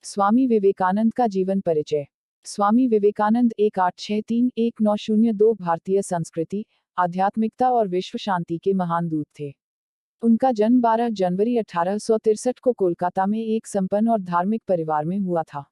स्वामी विवेकानंद का जीवन परिचय। स्वामी विवेकानंद 1863-1902 भारतीय संस्कृति, आध्यात्मिकता और विश्व शांति के महान दूत थे। उनका जन्म 12 जनवरी 1863 को कोलकाता में एक संपन्न और धार्मिक परिवार में हुआ था।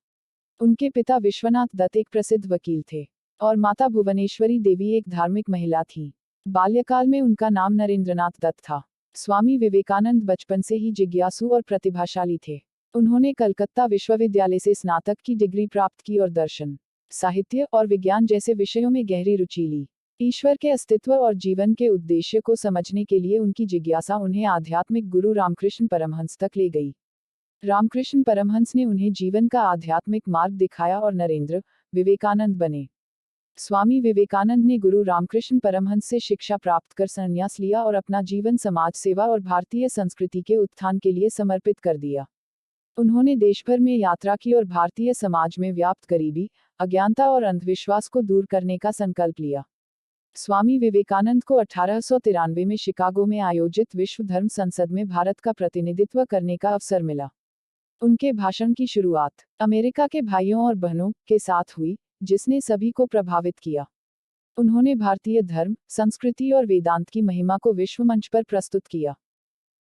उनके पिता विश्वनाथ दत्त एक प्रसिद्ध वकील थे और माता भुवनेश्वरी देवी एक धार्मिक महिला थीं। बाल्यकाल में उनका नाम नरेंद्रनाथ दत्त था। स्वामी विवेकानंद बचपन से ही जिज्ञासु और प्रतिभाशाली थे। उन्होंने कलकत्ता विश्वविद्यालय से स्नातक की डिग्री प्राप्त की और दर्शन, साहित्य और विज्ञान जैसे विषयों में गहरी रुचि ली। ईश्वर के अस्तित्व और जीवन के उद्देश्य को समझने के लिए उनकी जिज्ञासा उन्हें आध्यात्मिक गुरु रामकृष्ण परमहंस तक ले गई। रामकृष्ण परमहंस ने उन्हें जीवन का आध्यात्मिक मार्ग दिखाया और नरेंद्र विवेकानंद बने। स्वामी विवेकानंद ने गुरु रामकृष्ण परमहंस से शिक्षा प्राप्त कर संन्यास लिया और अपना जीवन समाज सेवा और भारतीय संस्कृति के उत्थान के लिए समर्पित कर दिया। उन्होंने देश भर में यात्रा की और भारतीय समाज में व्याप्त गरीबी, अज्ञानता और अंधविश्वास को दूर करने का संकल्प लिया। स्वामी विवेकानंद को 1893 में शिकागो में आयोजित विश्व धर्म संसद में भारत का प्रतिनिधित्व करने का अवसर मिला। उनके भाषण की शुरुआत अमेरिका के भाइयों और बहनों के साथ हुई, जिसने सभी को प्रभावित किया। उन्होंने भारतीय धर्म, संस्कृति और वेदांत की महिमा को विश्व मंच पर प्रस्तुत किया।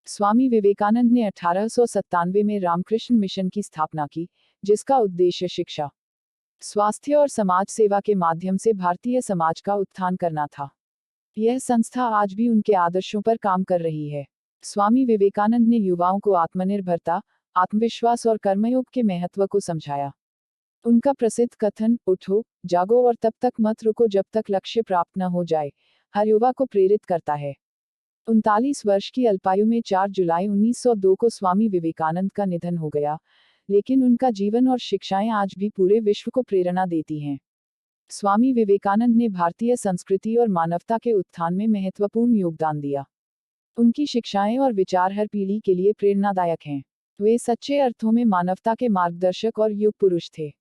स्वामी विवेकानंद ने 1897 में रामकृष्ण मिशन की स्थापना की, जिसका उद्देश्य शिक्षा, स्वास्थ्य और समाज सेवा के माध्यम से भारतीय समाज का उत्थान करना था। यह संस्था आज भी उनके आदर्शों पर काम कर रही है। स्वामी विवेकानंद ने युवाओं को आत्मनिर्भरता, आत्मविश्वास और कर्मयोग के महत्व को समझाया। उनका प्रसिद्ध कथन, उठो, जागो और तब तक मत रुको जब तक लक्ष्य प्राप्त न हो जाए, हर युवा को प्रेरित करता है। 39 वर्ष की अल्पायु में 4 जुलाई 1902 को स्वामी विवेकानंद का निधन हो गया, लेकिन उनका जीवन और शिक्षाएं आज भी पूरे विश्व को प्रेरणा देती हैं। स्वामी विवेकानंद ने भारतीय संस्कृति और मानवता के उत्थान में महत्वपूर्ण योगदान दिया। उनकी शिक्षाएं और विचार हर पीढ़ी के लिए प्रेरणादायक हैं। वे सच्चे अर्थों में मानवता के मार्गदर्शक और युग पुरुष थे।